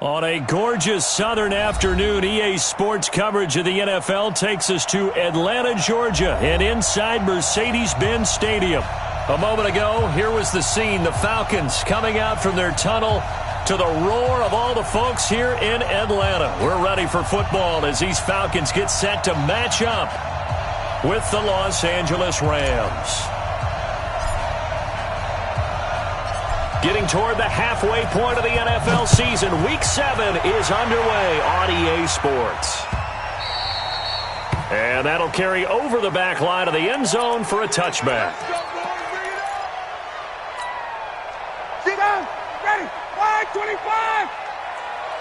On a gorgeous southern afternoon, EA Sports coverage of the NFL takes us to Atlanta, Georgia, and inside Mercedes-Benz Stadium. A moment ago, here was the scene. The Falcons coming out from their tunnel to the roar of all the folks here in Atlanta. We're ready for football as these Falcons get set to match up with the Los Angeles Rams. Getting toward the halfway point of the NFL season, Week 7 is underway on EA Sports. And that'll carry over the back line of the end zone for a touchback. Sit down, ready, 5-25.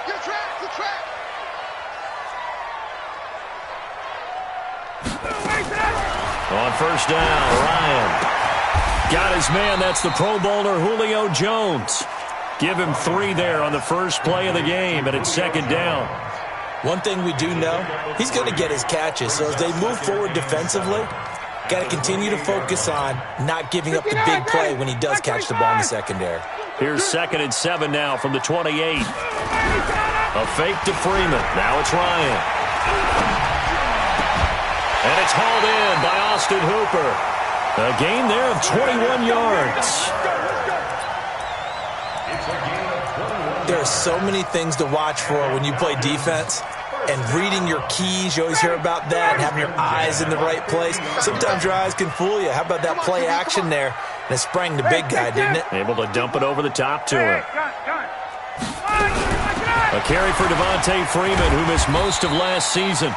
Good track, good track. On first down, Ryan got his man. That's the Pro Bowler Julio Jones. Give him 3 there on the first play of the game, and it's second down. One thing we do know, he's going to get his catches. So as they move forward defensively, got to continue to focus on not giving up the big play when he does catch the ball in the secondary. Here's 2nd and 7 now from the 28. A fake to Freeman. Now it's Ryan. And it's hauled in by Austin Hooper. A gain there of 21 yards. There are so many things to watch for when you play defense. And reading your keys, you always hear about that, and having your eyes in the right place. Sometimes your eyes can fool you. How about that play action there? And it sprang the big guy, didn't it? Able to dump it over the top to him. A carry for Devontae Freeman, who missed most of last season.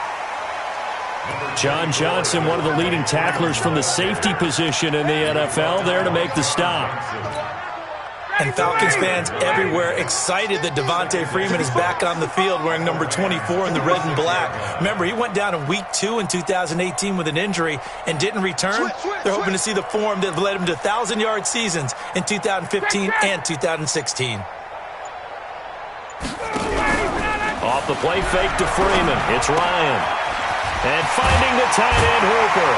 John Johnson, one of the leading tacklers from the safety position in the NFL, there to make the stop. And Falcons fans everywhere excited that Devontae Freeman is back on the field wearing number 24 in the red and black. Remember, he went down in Week 2 in 2018 with an injury and didn't return. They're hoping to see the form that led him to 1,000-yard seasons in 2015 and 2016. Off the play fake to Freeman. It's Ryan. And finding the tight end, Hooper.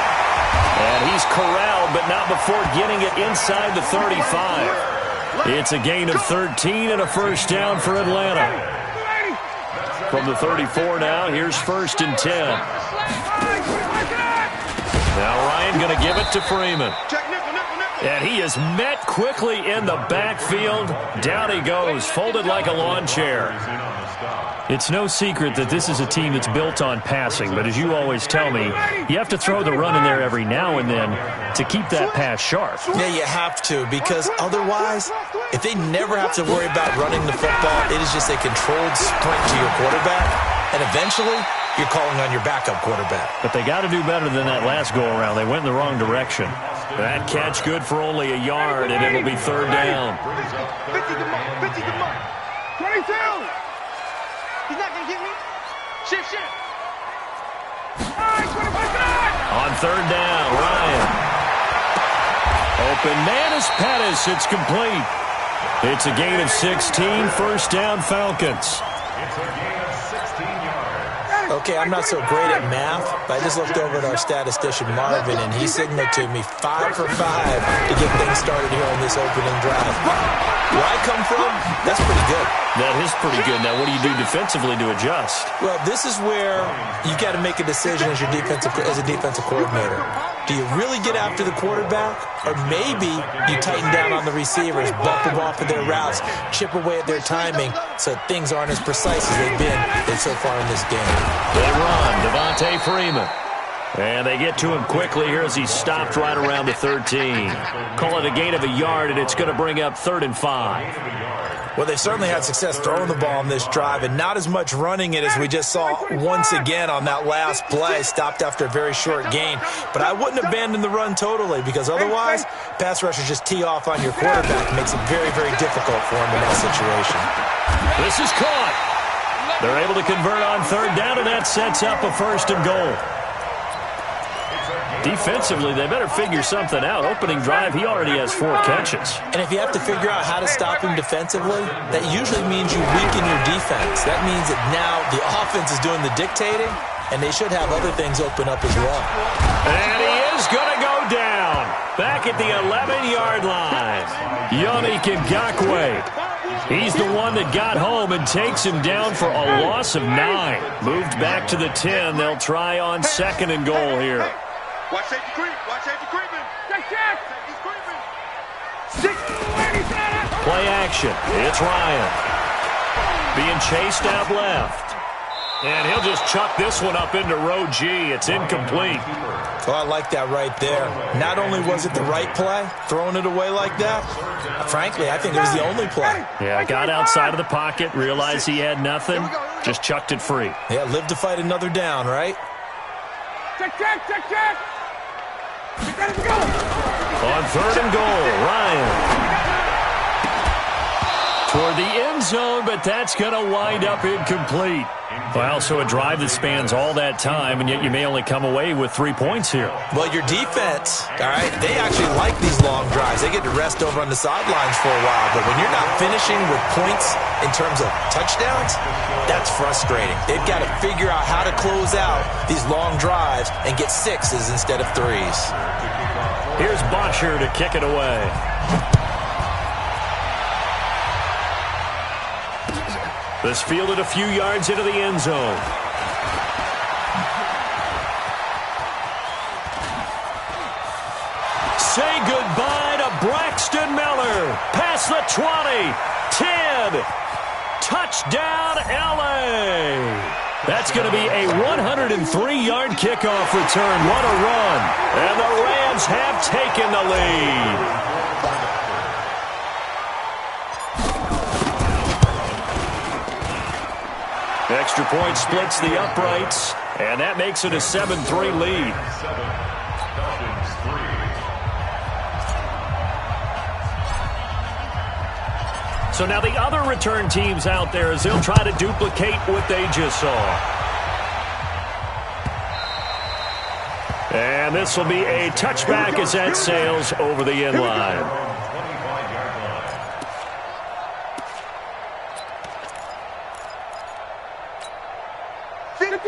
And he's corralled, but not before getting it inside the 35. It's a gain of 13 and a first down for Atlanta. From the 34 now, here's 1st and 10. Now Ryan going to give it to Freeman. And he is met quickly in the backfield. Down he goes, folded like a lawn chair. It's no secret that this is a team that's built on passing, but as you always tell me, you have to throw the run in there every now and then to keep that pass sharp. Yeah, you have to, because otherwise, if they never have to worry about running the football, it is just a controlled sprint to your quarterback, and eventually, you're calling on your backup quarterback. But they got to do better than that last go-around. They went in the wrong direction. That catch good for only a yard, and it'll be 3rd down. 22! He's not going to get me. Shift. On 3rd down, Ryan. Open man is Pettis. It's complete. It's a gain of 16. First down, Falcons. Okay, I'm not so great at math, but I just looked over at our statistician, Marvin, and he signaled to me 5 for 5 to get things started here on this opening drive. Where I come from, that's pretty good. That is pretty good. Now, what do you do defensively to adjust? Well, this is where you got to make a decision as a defensive coordinator. Do you really get after the quarterback, or maybe you tighten down on the receivers, bump them off of their routes, chip away at their timing, so things aren't as precise as they've been so far in this game. They run, Devontae Freeman. And they get to him quickly here as he's stopped right around the 13. Call it a gain of a yard, and it's going to bring up 3rd and 5. Well, they certainly had success throwing the ball on this drive, and not as much running it as we just saw once again on that last play. Stopped after a very short gain. But I wouldn't abandon the run totally, because otherwise, pass rushers just tee off on your quarterback. It makes it very, very difficult for him in that situation. This is caught. They're able to convert on 3rd down, and that sets up a 1st and goal. Defensively, they better figure something out. Opening drive, he already has 4 catches. And if you have to figure out how to stop him defensively, that usually means you weaken your defense. That means that now the offense is doing the dictating, and they should have other things open up as well. And he is going to go down. Back at the 11-yard line. Yannick Ngakoue. He's the one that got home and takes him down for a loss of 9. Moved back to the 10. They'll try on 2nd and goal here. Watch safety creep. Watch safety creeping. Check. Safety's creeping. Play action. It's Ryan. Being chased out left. And he'll just chuck this one up into row G. It's incomplete. Well, I like that right there. Not only was it the right play, throwing it away like that, frankly, I think it was the only play. Yeah, got outside of the pocket, realized he had nothing, just chucked it free. Yeah, live to fight another down, right? Check. On 3rd and goal, Ryan. Toward the end zone, but that's going to wind up incomplete. Well, so a drive that spans all that time, and yet you may only come away with 3 points here. Well, your defense, all right, they actually like these long drives. They get to rest over on the sidelines for a while, but when you're not finishing with points in terms of touchdowns, that's frustrating. They've got to figure out how to close out these long drives and get 6s instead of 3s. Here's Bosher to kick it away. This fielded a few yards into the end zone. Say goodbye to Braxton Miller. Past the 20, 10. Touchdown, L.A. That's going to be a 103-yard kickoff return. What a run. And the Rams have taken the lead. Extra point splits the uprights, and that makes it a 7-3 lead. So now the other return teams out there as they'll try to duplicate what they just saw. And this will be a touchback as that sails over the end line.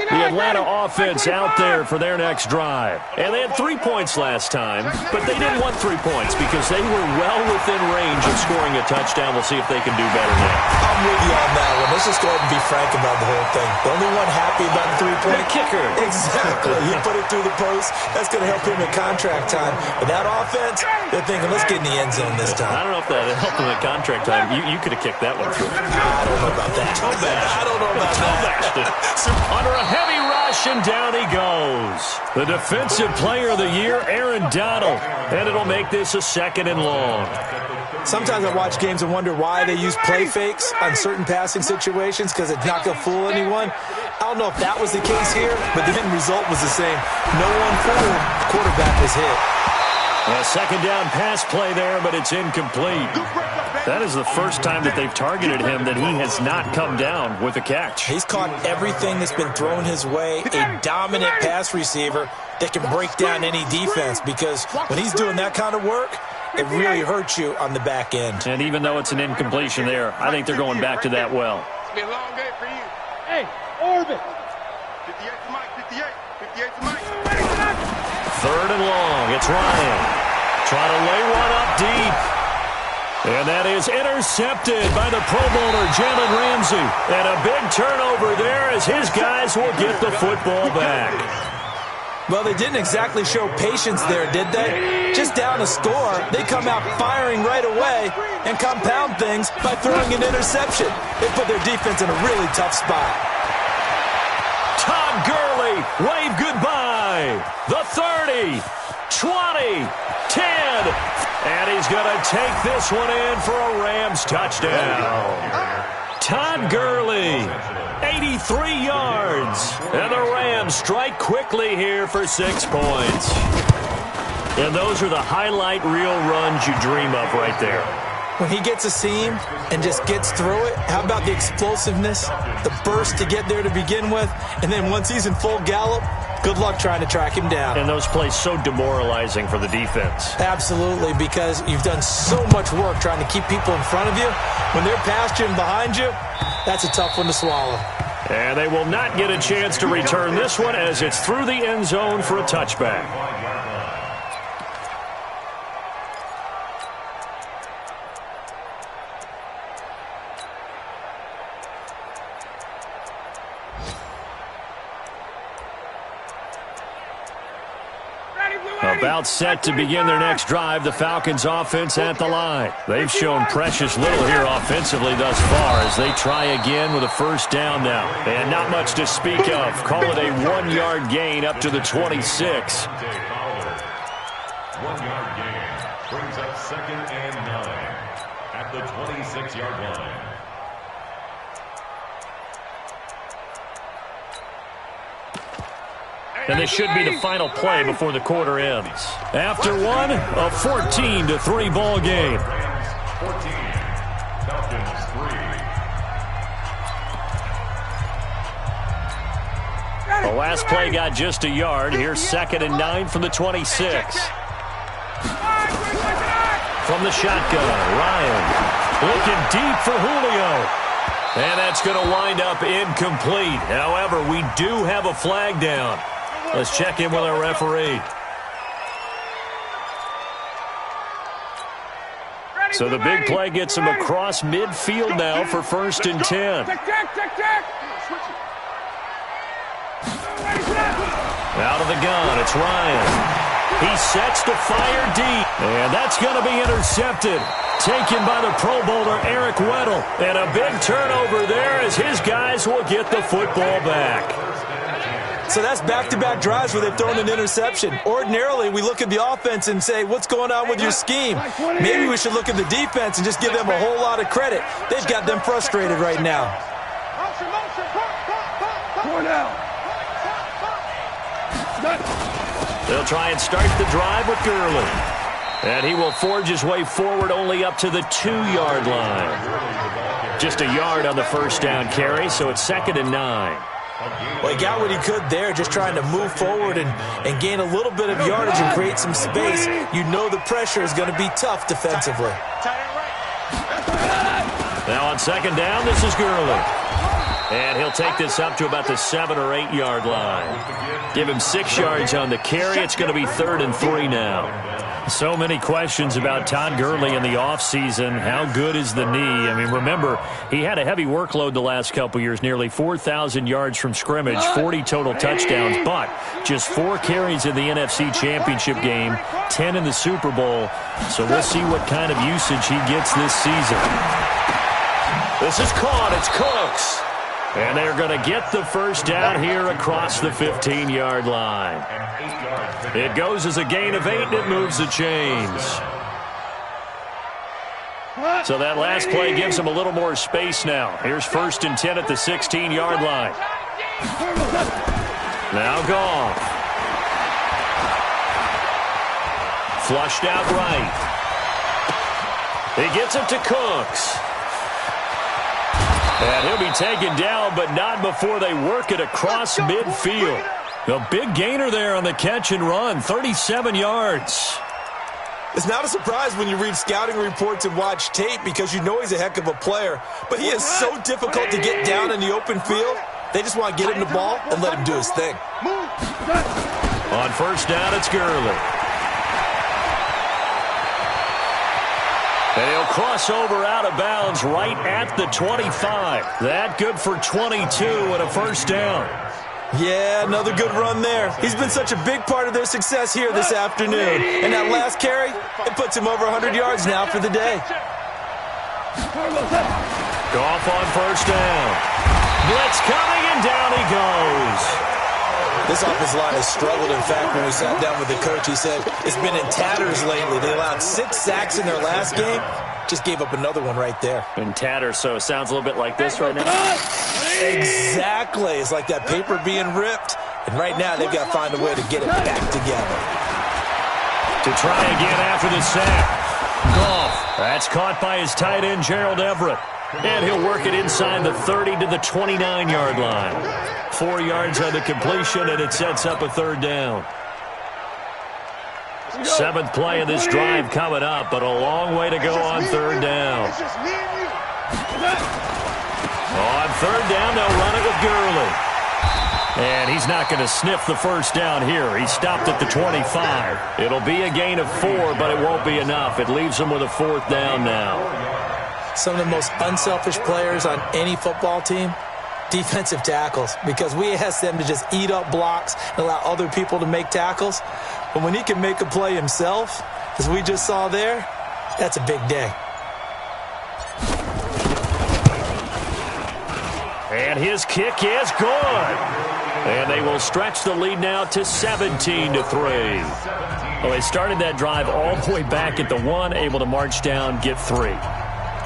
The Atlanta offense out there for their next drive. And they had 3 points last time, but they didn't want 3 points because they were well within range of scoring a touchdown. We'll see if they can do better now. I'm with you on that one. Let's just go ahead and be frank about the whole thing. The only one happy about the 3-point kicker. Exactly. He put it through the post. That's going to help him at contract time. But that offense, they're thinking, let's get in the end zone this time. I don't know if that helped him at contract time. You could have kicked that one through. I don't know about that. I don't know about that. Under a heavy rush, and down he goes. The defensive player of the year, Aaron Donald. And it'll make this a 2nd and long. Sometimes I watch games and wonder why they use play fakes on certain passing situations because it's not going to fool anyone. I don't know if that was the case here, but the end result was the same. No one fooled. The quarterback was hit. A 2nd down pass play there, but it's incomplete. That is the first time that they've targeted him that he has not come down with a catch. He's caught everything that's been thrown his way. A dominant pass receiver that can break down any defense because when he's doing that kind of work, it really hurts you on the back end. And even though it's an incompletion there, I think they're going back to that well. It's been a long day for you. Hey, Orbit. 58 to Mike, 58. 58 to Mike. 3rd and long. It's Ryan. Trying to lay one up deep. And that is intercepted by the Pro Bowler, Jalen Ramsey. And a big turnover there as his guys will get the football back. Well, they didn't exactly show patience there, did they? Just down a score, they come out firing right away and compound things by throwing an interception. They put their defense in a really tough spot. Todd Gurley, wave goodbye. The 30, 20, 10. And he's going to take this one in for a Rams touchdown. Todd Gurley, 83 yards. And the Rams strike quickly here for 6 points. And those are the highlight reel runs you dream of right there. When he gets a seam and just gets through it, how about the explosiveness, the burst to get there to begin with, and then once he's in full gallop, good luck trying to track him down. And those plays so demoralizing for the defense. Absolutely, because you've done so much work trying to keep people in front of you. When they're past you and behind you, that's a tough one to swallow. And they will not get a chance to return this one as it's through the end zone for a touchback. About set to begin their next drive, the Falcons offense at the line. They've shown precious little here offensively thus far as they try again with a first down now. And not much to speak of. Call it a 1-yard gain up to the 26. 1-yard gain brings up 2nd and 9 at the 26-yard line. And this should be the final play before the quarter ends. After one, a 14-3 ball game. 14, Falcons 3. The last play got just a yard. Here's 2nd and 9 from the 26. From the shotgun, Ryan looking deep for Julio. And that's going to wind up incomplete. However, we do have a flag down. Let's check in with our referee. So the big play gets him across midfield now for 1st and 10. Out of the gun, it's Ryan. He sets to fire deep. And that's going to be intercepted. Taken by the Pro Bowler, Eric Weddle. And a big turnover there as his guys will get the football back. So that's back-to-back drives where they've thrown an interception. Ordinarily, we look at the offense and say, what's going on with your scheme? Maybe we should look at the defense and just give them a whole lot of credit. They've got them frustrated right now. They'll try and start the drive with Gurley. And he will forge his way forward only up to the 2-yard line. Just a yard on the first down carry, so it's 2nd and 9. Well, he got what he could there, just trying to move forward and gain a little bit of yardage and create some space. You know the pressure is going to be tough defensively. Now on 2nd down, this is Gurley. And he'll take this up to about the 7 or 8 yard line. Give him 6 yards on the carry. It's going to be 3rd and 3 now. So many questions about Todd Gurley in the offseason. How good is the knee? I mean, remember, he had a heavy workload the last couple years, nearly 4,000 yards from scrimmage, 40 total touchdowns, but just 4 carries in the NFC Championship game, 10 in the Super Bowl. So we'll see what kind of usage he gets this season. This is caught. It's Cooks. And they're going to get the first down here across the 15-yard line. It goes as a gain of 8, and it moves the chains. So that last play gives him a little more space now. Here's 1st and 10 at the 16-yard line. Now Goff. Flushed out right. He gets it to Cooks. And he'll be taken down, but not before they work it across midfield. A big gainer there on the catch and run, 37 yards. It's not a surprise when you read scouting reports and watch tape because you know he's a heck of a player. But he is so difficult to get down in the open field. They just want to get him the ball and let him do his thing. On 1st down, it's Gurley. And he'll cross over out of bounds right at the 25. That good for 22 and a 1st down. Yeah, another good run there. He's been such a big part of their success here this afternoon. And that last carry, it puts him over 100 yards now for the day. Goff on 1st down. Blitz coming, and down he goes. This offensive line has struggled. In fact, when we sat down with the coach, he said it's been in tatters lately. They allowed 6 sacks in their last game. Just gave up another one right there. In tatters, so it sounds a little bit like this right now. Exactly. It's like that paper being ripped. And right now, they've got to find a way to get it back together. To try again after the sack. Goff. That's caught by his tight end, Gerald Everett. And he'll work it inside the 30 to the 29-yard line. 4 yards on the completion, and it sets up a 3rd down. 7th play of this drive coming up, but a long way to go on 3rd down. On 3rd down, they'll run it with Gurley. And he's not going to sniff the first down here. He stopped at the 25. It'll be a gain of 4, but it won't be enough. It leaves him with a 4th down now. Some of the most unselfish players on any football team, defensive tackles, because we ask them to just eat up blocks and allow other people to make tackles. But when he can make a play himself, as we just saw there, that's a big day. And his kick is good. And they will stretch the lead now to 17-3. Well, they started that drive all the way back at the 1, able to march down, get 3.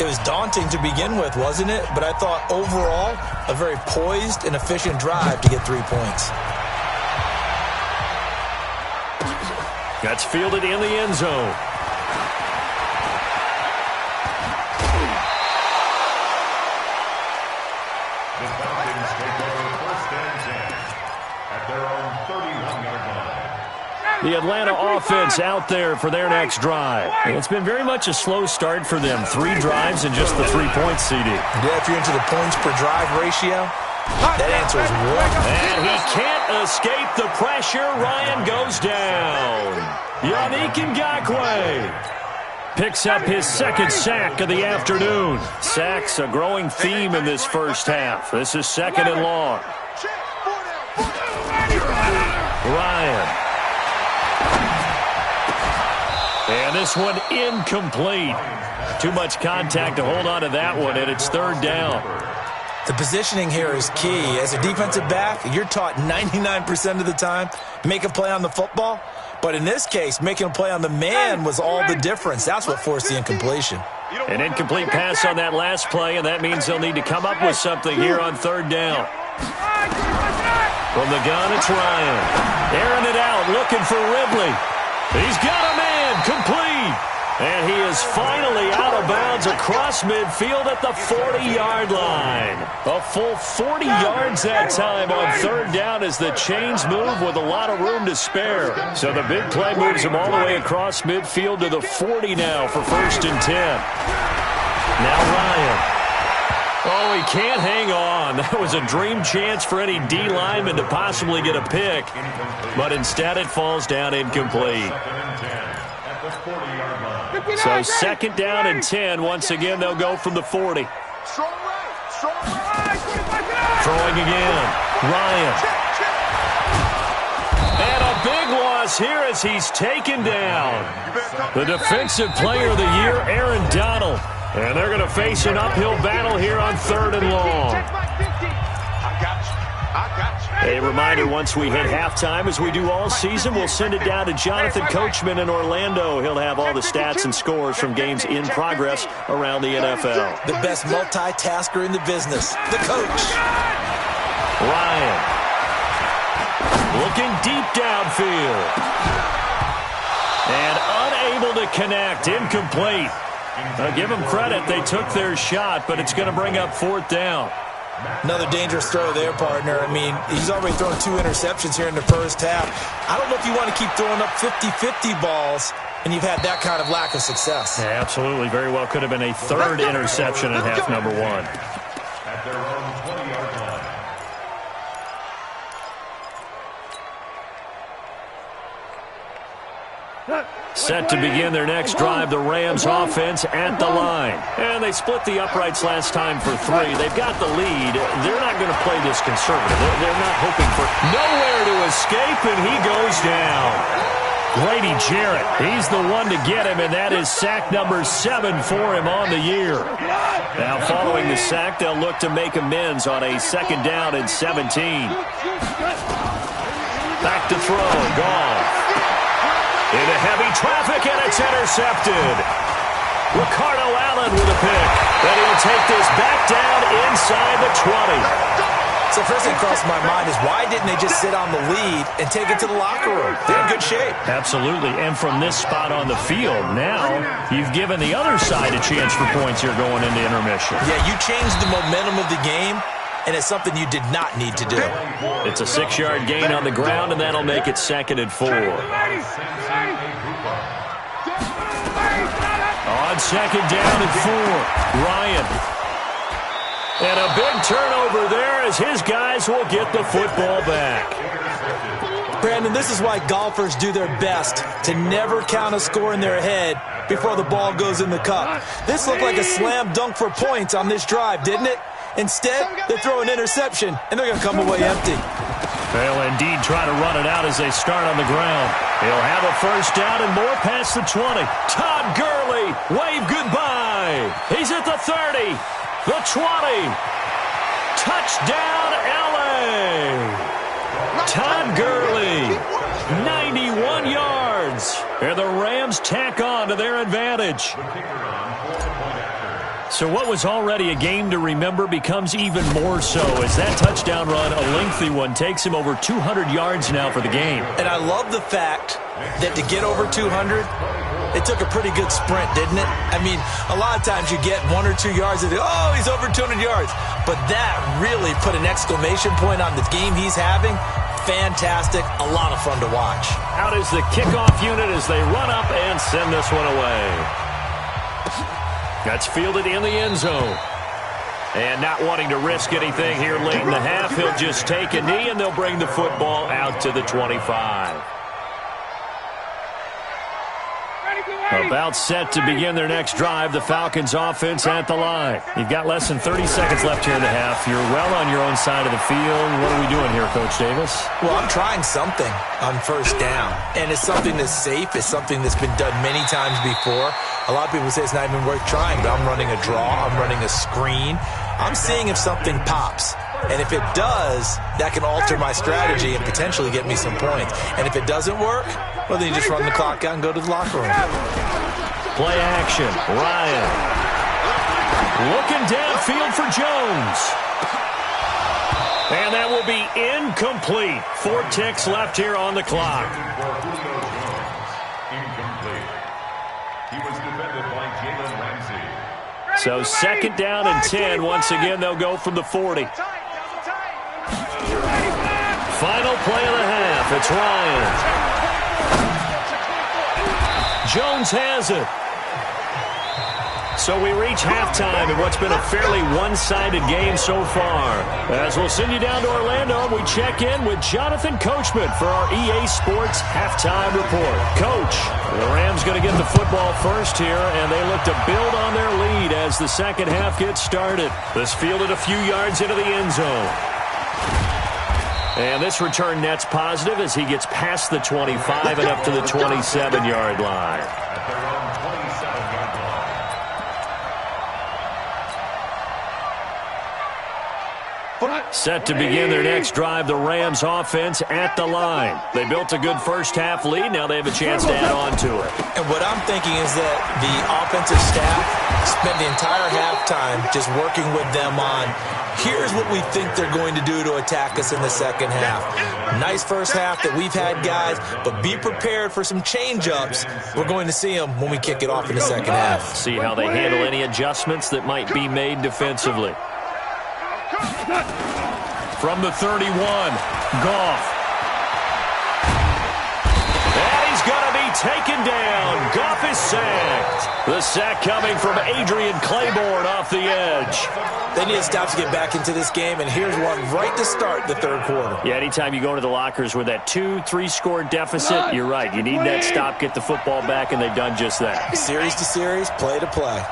It was daunting to begin with, wasn't it? But I thought overall, a very poised and efficient drive to get 3 points. That's fielded in the end zone. The Falcons take over 1st and 10 at their own 31-yard line. The Atlanta offense out there for their next drive. It's been very much a slow start for them. 3 drives and just the 3 points, CD. Yeah, if you're into the points per drive ratio, that answer is 1. And he can't escape the pressure. Ryan goes down. Yannick Ngakoue picks up his 2nd sack of the afternoon. Sacks a growing theme in this first half. This is 2nd and long. Ryan. And this one incomplete. Too much contact to hold on to that one, and it's 3rd down. The positioning here is key. As a defensive back, you're taught 99% of the time, make a play on the football. But in this case, making a play on the man was all the difference. That's what forced the incompletion. An incomplete pass on that last play, and that means they'll need to come up with something here on 3rd down. From the gun, it's Ryan. Airing it out, looking for Ridley. He's got a man, complete. And he is finally out of bounds across midfield at the 40-yard line. A full 40 yards that time on 3rd down as the chains move with a lot of room to spare. So the big play moves him all the way across midfield to the 40 now for 1st and 10. Now Ryan. Oh, he can't hang on. That was a dream chance for any D lineman to possibly get a pick. But instead it falls down incomplete. So 2nd down and 10. Once again, they'll go from the 40. Throwing again. Ryan. And a big loss here as he's taken down. The defensive player of the year, Aaron Donald. And they're going to face an uphill battle here on 3rd and long. A reminder, once we hit halftime, as we do all season, we'll send it down to Jonathan Coachman in Orlando. He'll have all the stats and scores from games in progress around the NFL. The best multitasker in the business, the coach. Ryan. Looking deep downfield. And unable to connect. Incomplete. Give them credit. They took their shot, but it's going to bring up 4th down. Another dangerous throw there, partner. I mean, he's already thrown 2 interceptions here in the first half. I don't know if you want to keep throwing up 50-50 balls, and you've had that kind of lack of success. Yeah, absolutely. Very well could have been a 3rd interception in half number 1. At their own 20-yard line. Set to begin their next drive, the Rams offense at the line. And they split the uprights last time for 3. They've got the lead. They're not going to play this conservative. They're not hoping for nowhere to escape, and he goes down. Grady Jarrett, he's the one to get him, and that is sack number 7 for him on the year. Now following the sack, they'll look to make amends on a 2nd down and 17. Back to throw, Goff. Into heavy traffic, and it's intercepted. Ricardo Allen with a pick. And he'll take this back down inside the 20. So first thing crossed my mind is why didn't they just sit on the lead and take it to the locker room? They're in good shape. Absolutely. And from this spot on the field, now you've given the other side a chance for points here going into intermission. Yeah, you changed the momentum of the game, and it's something you did not need to do. It's a 6-yard gain on the ground, and that'll make it 2nd and 4. On 2nd down and 4, Ryan. And a big turnover there as his guys will get the football back. Brandon, this is why golfers do their best to never count a score in their head before the ball goes in the cup. This looked like a slam dunk for points on this drive, didn't it? Instead, they throw an interception, and they're going to come away empty. They'll indeed try to run it out as they start on the ground. He'll have a first down and more past the 20. Todd Gurley, wave goodbye. He's at the 30, the 20. Touchdown, L.A. Todd Gurley, 91 yards. And the Rams tack on to their advantage. So what was already a game to remember becomes even more so as that touchdown run, a lengthy one, takes him over 200 yards now for the game. And I love the fact that to get over 200, it took a pretty good sprint, didn't it? I mean, a lot of times you get 1 or 2 yards and oh, he's over 200 yards. But that really put an exclamation point on the game he's having. Fantastic. A lot of fun to watch. Out is the kickoff unit as they run up and send this one away. That's fielded in the end zone. And not wanting to risk anything here late in the half, he'll just take a knee and they'll bring the football out to the 25. About set to begin their next drive, the Falcons offense at the line. You've got less than 30 seconds left here in the half. You're well on your own side of the field. What are we doing here, Coach Davis? Well, I'm trying something on first down. And it's something that's safe. It's something that's been done many times before. A lot of people say it's not even worth trying, but I'm running a draw. I'm running a screen. I'm seeing if something pops. And if it does, that can alter my strategy and potentially get me some points. And if it doesn't work, well, then you just run the clock out and go to the locker room. Play action. Ryan. Looking downfield for Jones. And that will be incomplete. 4 ticks left here on the clock. Incomplete. He was defended by Jalen Ramsey. So second down and 10. Once again, they'll go from the 40. Final play of the half. It's Ryan. Jones has it. So we reach halftime in what's been a fairly one-sided game so far. As we'll send you down to Orlando, we check in with Jonathan Coachman for our EA Sports Halftime Report. Coach, the Rams going to get the football first here, and they look to build on their lead as the second half gets started. This fielded a few yards into the end zone. And this return net's positive as he gets past the 25 and up to the 27-yard line. Set to begin their next drive, the Rams offense at the line. They built a good first half lead. Now they have a chance to add on to it. And what I'm thinking is that the offensive staff spent the entire halftime just working with them on, here's what we think they're going to do to attack us in the second half. Nice first half that we've had, guys, but be prepared for some change-ups. We're going to see them when we kick it off in the second half. See how they handle any adjustments that might be made defensively. From the 31, Goff. And he's going to be taken down. Goff is sacked. The sack coming from Adrian Claiborne off the edge. They need to stop to get back into this game, and here's one right to start the third quarter. Yeah, anytime you go into the lockers with that 2-3 score deficit, you're right. You need that stop, get the football back, and they've done just that. Series to series, play to play.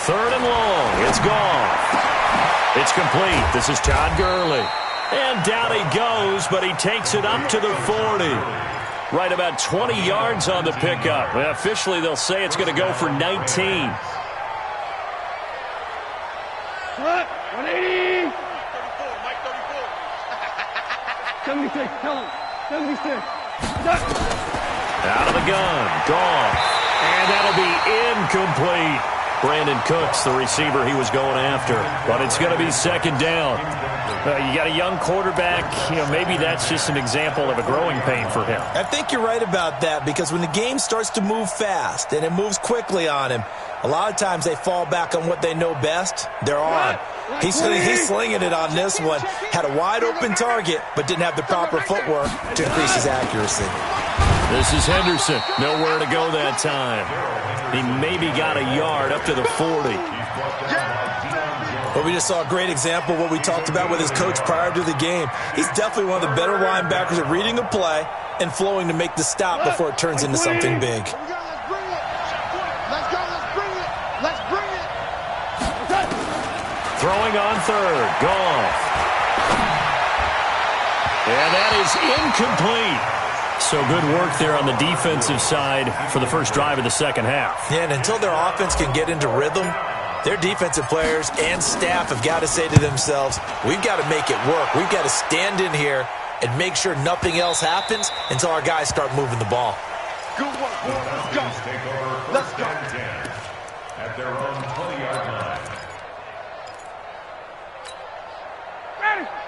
Third and long. It's Goff. It's complete. This is Todd Gurley. And down he goes, but he takes it up to the 40. Right about 20 yards on the pickup. Well, officially, they'll say it's going to go for 19. 180. 76. Tell him. 76. Out of the gun. Goff. And that'll be incomplete. Brandon Cooks, the receiver he was going after. But it's going to be second down. You got a young quarterback. Maybe that's just an example of a growing pain for him. I think you're right about that, because when the game starts to move fast and it moves quickly on him, a lot of times they fall back on what they know best, their arm. He's slinging it on this one. Had a wide open target, but didn't have the proper footwork to increase his accuracy. This is Henderson. Nowhere to go that time. He maybe got a yard up to the 40. But we just saw a great example of what we talked about with his coach prior to the game. He's definitely one of the better linebackers at reading a play and flowing to make the stop before it turns into something big. Throwing on third. Goff. And that is incomplete. So good work there on the defensive side for the first drive of the second half. Yeah, and until their offense can get into rhythm, their defensive players and staff have got to say to themselves, we've got to make it work. We've got to stand in here and make sure nothing else happens until our guys start moving the ball. Good work, boy. Let's go. Take over Let's go. 10 at their own 20-yard line.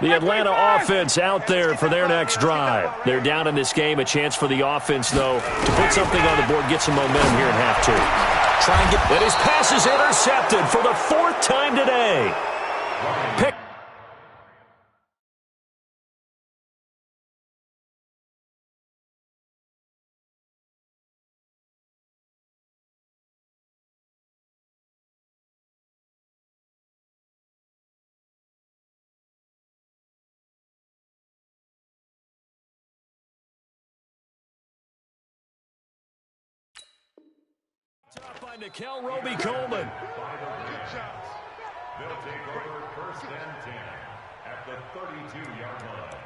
The Atlanta offense out there for their next drive. They're down in this game. A chance for the offense, though, to put something on the board, get some momentum here in half two. Try and get... And his pass is intercepted for the fourth time today. Pick. By Nikel Roby-Coleman. They'll take over first and 10 at the 32-yard line.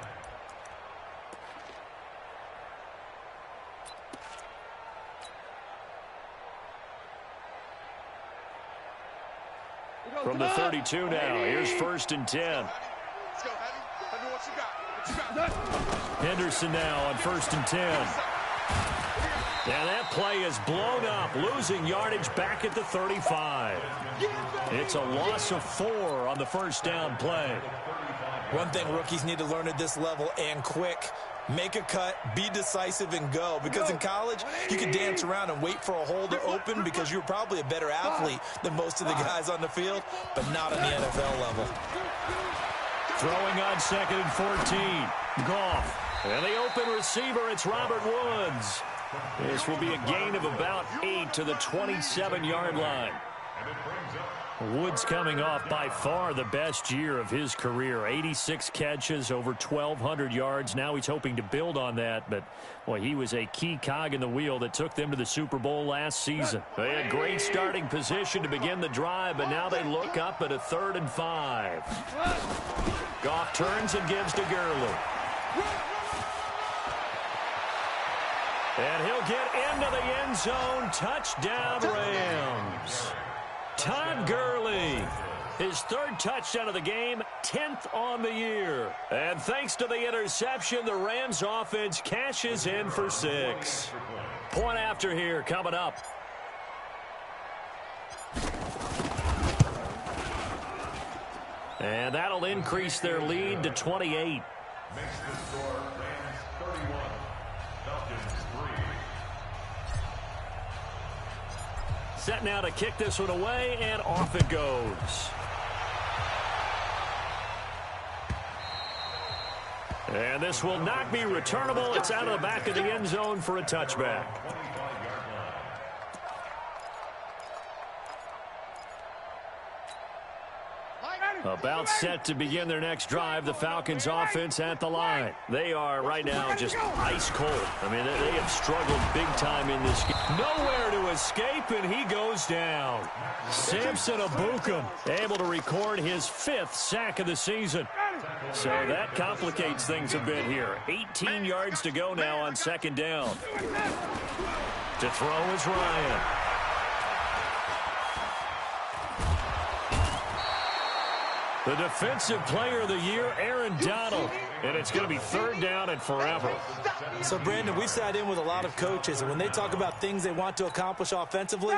From the 32 now, here's first and 10. Let's go, Heavy. Heavy, what you got? What you got? Henderson now on first and 10. And that play is blown up, losing yardage back at the 35. It's a loss of 4 on the first down play. One thing rookies need to learn at this level, and quick, make a cut, be decisive, and go. Because in college, you can dance around and wait for a hole to open because you're probably a better athlete than most of the guys on the field, but not on the NFL level. Throwing on second and 14. Goff. And the open receiver, it's Robert Woods. This will be a gain of about 8 to the 27-yard line. Woods coming off by far the best year of his career. 86 catches, over 1,200 yards. Now he's hoping to build on that, but boy, he was a key cog in the wheel that took them to the Super Bowl last season. They had great starting position to begin the drive, but now they look up at a 3rd and 5. Goff turns and gives to Gurley. And he'll get into the end zone. Touchdown, Rams. Todd Gurley, his 3rd touchdown of the game, 10th on the year. And thanks to the interception, the Rams offense cashes in for 6. Point after here coming up. And that'll increase their lead to 28. Makes the score Rams 31, Falcons 3. Set now to kick this one away, and off it goes. And this will not be returnable. It's out of the back of the end zone for a touchback. About set to begin their next drive, the Falcons offense at the line. They are right now just ice cold. I mean, they have struggled big time in this game. Nowhere to escape, and he goes down. Samson Abukum able to record his 5th sack of the season. So that complicates things a bit here. 18 yards to go now on 2nd down. To throw is Ryan. The defensive player of the year, Aaron Donald. And it's going to be 3rd down and forever. So, Brandon, we've sat in with a lot of coaches, and when they talk about things they want to accomplish offensively,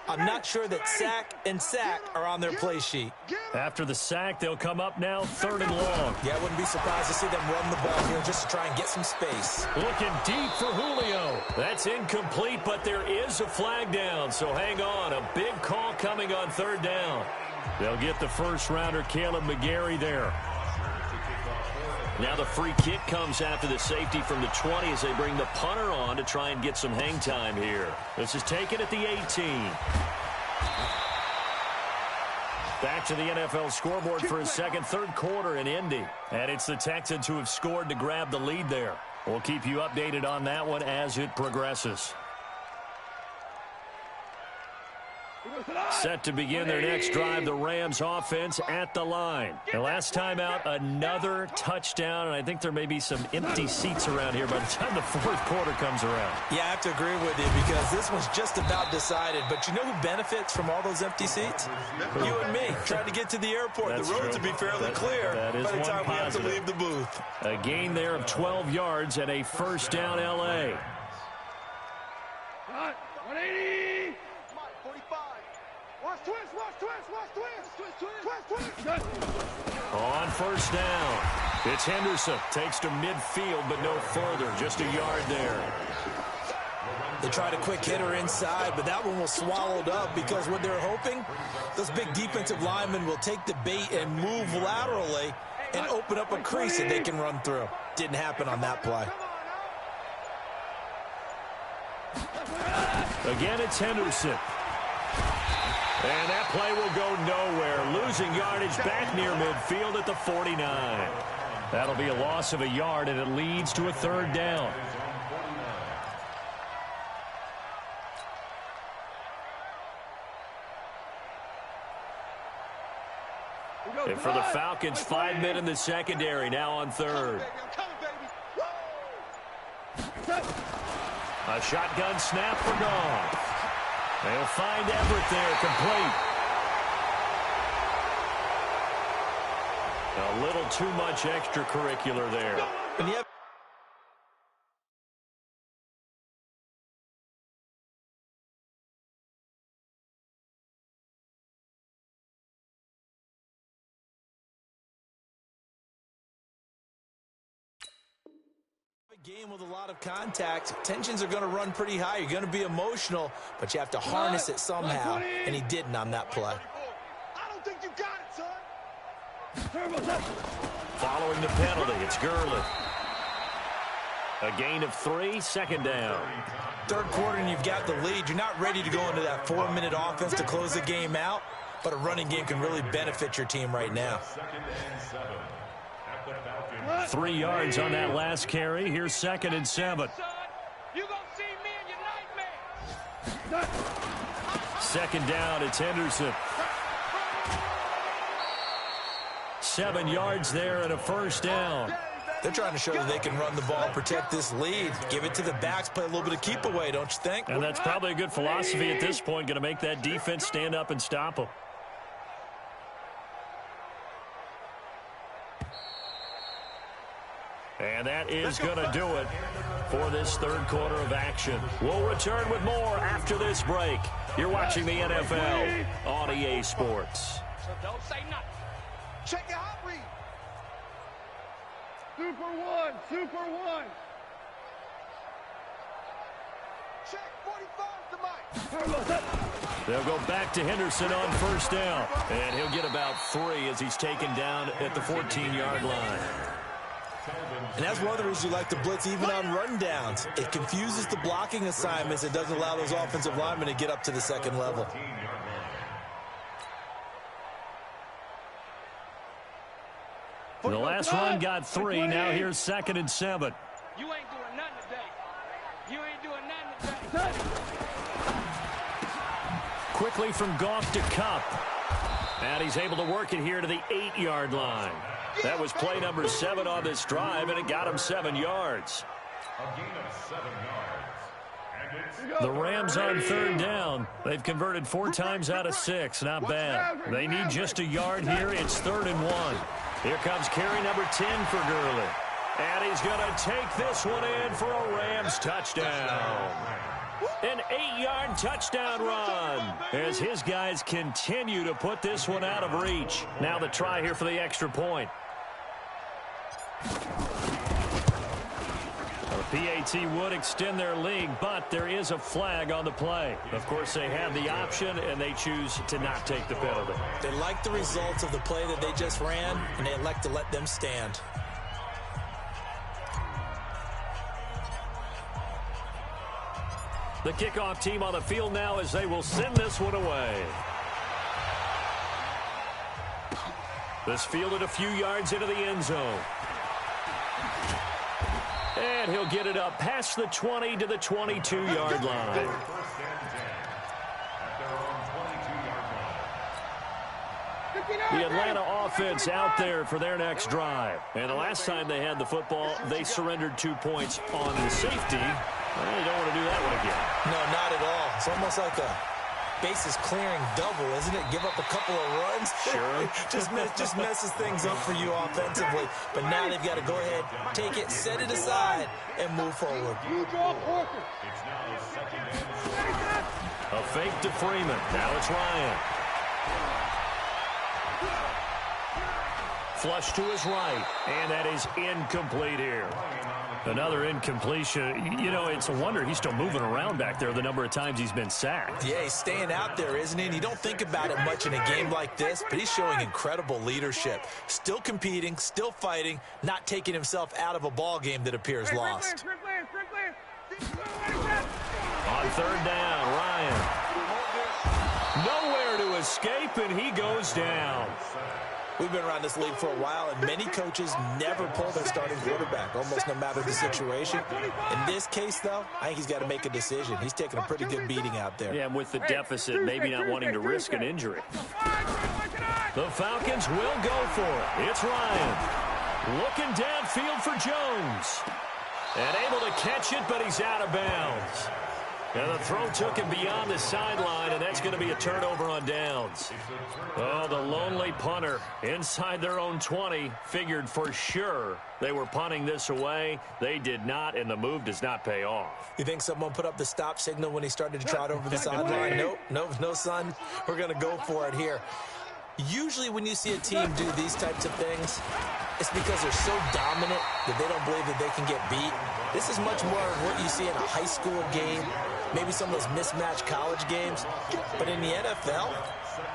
I'm not sure that sack and sack are on their play sheet. After the sack, they'll come up now 3rd and long. Yeah, I wouldn't be surprised to see them run the ball here just to try and get some space. Looking deep for Julio. That's incomplete, but there is a flag down, so hang on. A big call coming on 3rd down. They'll get the first-rounder, Caleb McGarry, there. Now the free kick comes after the safety from the 20 as they bring the punter on to try and get some hang time here. This is taken at the 18. Back to the NFL scoreboard for a second, 3rd quarter in Indy. And it's the Texans who have scored to grab the lead there. We'll keep you updated on that one as it progresses. Set to begin their next drive, the Rams offense at the line. The last time out, another touchdown, and I think there may be some empty seats around here by the time the fourth quarter comes around. Yeah, I have to agree with you because this one's just about decided. But you know who benefits from all those empty seats? You and me, trying to get to the airport. That's the roads true. will be fairly clear that is by the one time we have to positive. leave the booth. A gain there of 12 yards and a first down L.A. 180. 45. Watch twist, watch twist, watch twist. Twist. On first down, it's Henderson. Takes to midfield, but no further. Just a yard there. They tried a quick hitter inside, but that one was swallowed up because what they're hoping, those big defensive linemen will take the bait and move laterally and open up a crease that they can run through. Didn't happen on that play. Again, it's Henderson. And that play will go nowhere. Losing yardage back near midfield at the 49. That'll be a loss of a yard, and it leads to a third down. And for the Falcons, 5 men in the secondary, now on third. A shotgun snap for Goff. They'll find Everett there, complete. A little too much extracurricular there. And yet, game with a lot of contact, tensions are going to run pretty high. You're going to be emotional, but you have to harness it somehow, and he didn't on that play. I don't think you got it, son. Following the penalty, it's Gurley. A gain of 3, second down. Third quarter, and you've got the lead. You're not ready to go into that 4-minute offense to close the game out, but a running game can really benefit your team right now. 3 yards on that last carry. Here's 2nd and 7. You gonna see me in your nightmare. Second down, it's Henderson. 7 yards there and a first down. They're trying to show that they can run the ball, protect this lead, give it to the backs, play a little bit of keep away, don't you think? And that's probably a good philosophy at this point, going to make that defense stand up and stop them. And that is going to do it for this third quarter of action. We'll return with more after this break. You're watching the NFL on EA Sports. So don't say nothing. Check your hot read. Super one. Check 45 to Mike. They'll go back to Henderson on first down. And he'll get about 3 as he's taken down at the 14-yard line. And that's one of the reasons you like to blitz even on rundowns. It confuses the blocking assignments. It doesn't allow those offensive linemen to get up to the second level. The last run got 3. Now here's 2nd and 7. You ain't doing nothing today. You ain't doing nothing today. Quickly from Goff to Kupp. And he's able to work it here to the 8-yard line. That was play number 7 on this drive, and it got him 7 yards. A gain of 7 yards. The Rams on third down. They've converted 4 times out of 6. Not bad. They need just a yard here. It's 3rd and 1. Here comes carry number 10 for Gurley. And he's going to take this one in for a Rams touchdown. An 8-yard touchdown run as his guys continue to put this one out of reach. Now the try here for the extra point. The PAT would extend their lead, but there is a flag on the play. Of course, they have the option, and they choose to not take the penalty. They like the results of the play that they just ran, and they elect to let them stand. The kickoff team on the field now as they will send this one away. This fielded a few yards into the end zone. And he'll get it up past the 20 to the 22-yard line. First and 10 at their own 22. The Atlanta offense out there for their next drive. And the last time they had the football, they surrendered 2 points on the safety. Well, they don't want to do that one again. No, not at all. It's almost like a bases clearing double, isn't it? Give up a couple of runs. Sure. just messes things up for you offensively. But now they've got to go ahead, take it, set it aside, and move forward. A fake to Freeman. Now it's Ryan. Flush to his right, and that is incomplete here. Another incompletion. You know, it's a wonder he's still moving around back there the number of times he's been sacked. Yeah, he's staying out there, isn't he? And you don't think about it much in a game like this, but he's showing incredible leadership. Still competing, still fighting, not taking himself out of a ball game that appears lost. On third down, Ryan. Nowhere to escape, and he goes down. We've been around this league for a while, and many coaches never pull their starting quarterback, almost no matter the situation. In this case, though, I think he's got to make a decision. He's taking a pretty good beating out there. Yeah, and with the deficit, maybe not wanting to risk an injury. The Falcons will go for it. It's Ryan. Looking downfield for Jones. And able to catch it, but he's out of bounds. And the throw took him beyond the sideline, and that's going to be a turnover on downs. Oh, the lonely punter inside their own 20 figured for sure they were punting this away. They did not, and the move does not pay off. You think someone put up the stop signal when he started to trot over the sideline? Nope, no, son. We're going to go for it here. Usually when you see a team do these types of things, it's because they're so dominant that they don't believe that they can get beat. This is much more of what you see in a high school game, maybe some of those mismatched college games. But in the NFL,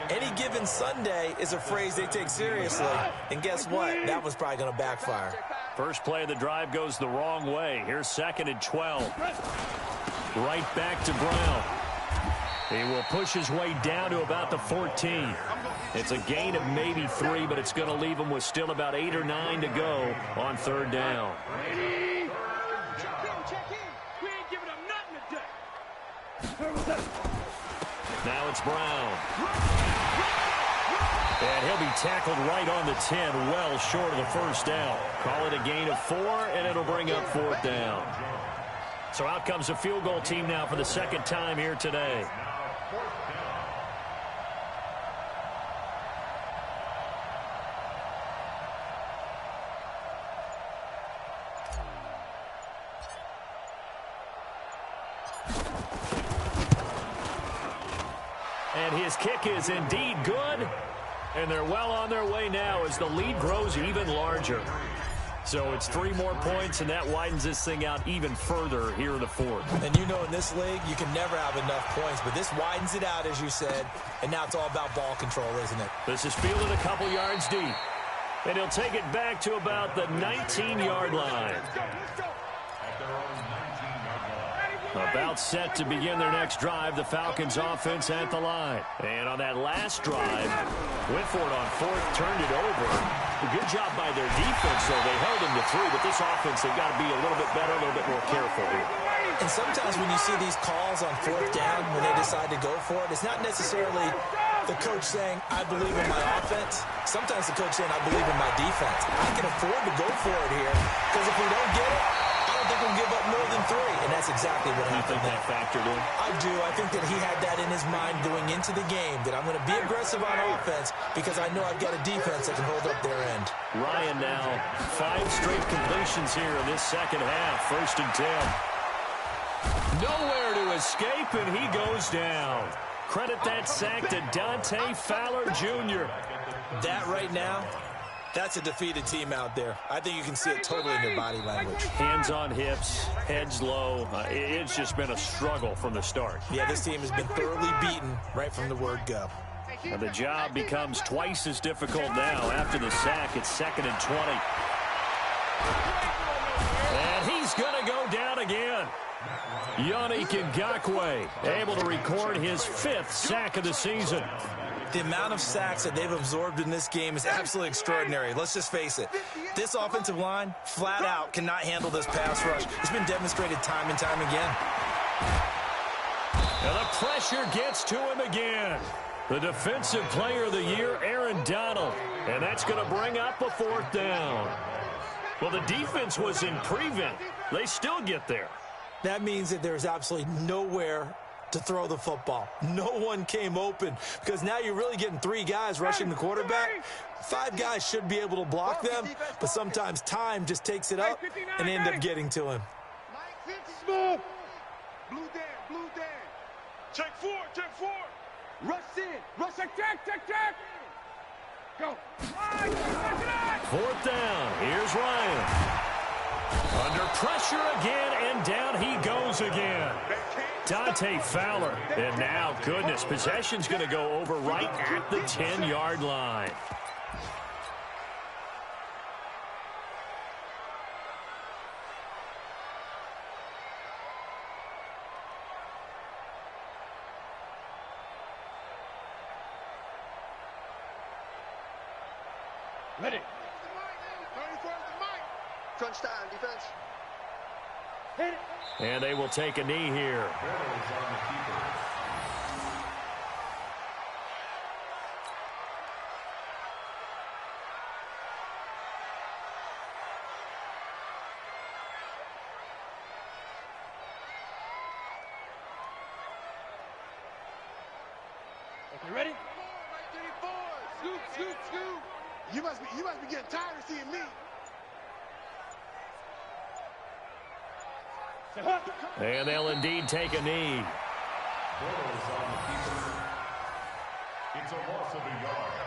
any given Sunday is a phrase they take seriously. And guess what? That was probably going to backfire. First play of the drive goes the wrong way. Here's 2nd and 12. Right back to Brown. He will push his way down to about the 14. It's a gain of maybe 3, but it's going to leave him with still about 8 or 9 to go on third down. Now it's Brown. And he'll be tackled right on the 10, well short of the first down. Call it a gain of 4, and it'll bring up 4th down. So out comes a field goal team now for the second time here today. And his kick is indeed good. And they're well on their way now as the lead grows even larger. So it's 3 more points, and that widens this thing out even further here in the 4th. And you know in this league, you can never have enough points, but this widens it out, as you said, and now it's all about ball control, isn't it? This is fielded a couple yards deep. And he'll take it back to about the 19-yard line. About set to begin their next drive, the Falcons offense at the line. And on that last drive, went for it on 4th, turned it over. A good job by their defense, though. They held him to 3, but this offense, they've got to be a little bit better, a little bit more careful here. And sometimes when you see these calls on 4th down, when they decide to go for it, it's not necessarily the coach saying, I believe in my offense. Sometimes the coach saying, I believe in my defense. I can afford to go for it here, because if we don't get it, I think we'll give up more than 3, and that's exactly what happened. You think that factored in? I do. I think that he had that in his mind going into the game, that I'm going to be aggressive on offense because I know I've got a defense that can hold up their end. Ryan now, 5 straight completions here in this second half. 1st and 10. Nowhere to escape, and he goes down. Credit that sack to Dante Fowler Jr. That right now, that's a defeated team out there. I think you can see it totally in their body language. Hands on hips, heads low. It's just been a struggle from the start. Yeah, this team has been thoroughly beaten right from the word go. And the job becomes twice as difficult now after the sack. It's 2nd and 20. And he's going to go down again. Yannick Ngakoue able to record his 5th sack of the season. The amount of sacks that they've absorbed in this game is absolutely extraordinary. Let's just face it. This offensive line, flat out, cannot handle this pass rush. It's been demonstrated time and time again. And the pressure gets to him again. The defensive player of the year, Aaron and Donald. And that's going to bring up a 4th down. Well, the defense was in prevent. They still get there. That means that there's absolutely nowhere to throw the football. No one came open because now you're really getting 3 guys rushing the quarterback. 5 guys should be able to block them, but sometimes time just takes it up and end up getting to him. Smooth. Blue down. Check 4. Rush in. Rush check. Go. 4th down. Here's Ryan. Under pressure again, and down he goes again. Dante Fowler. And now, goodness, possession's going to go over right at the 10-yard line. Ready. 31st Mike. Crunch time, defense. Hit it. And they will take a knee here. Okay, ready? Scoop. You must be getting tired of seeing me. And they'll indeed take a knee. It's a loss of a yard.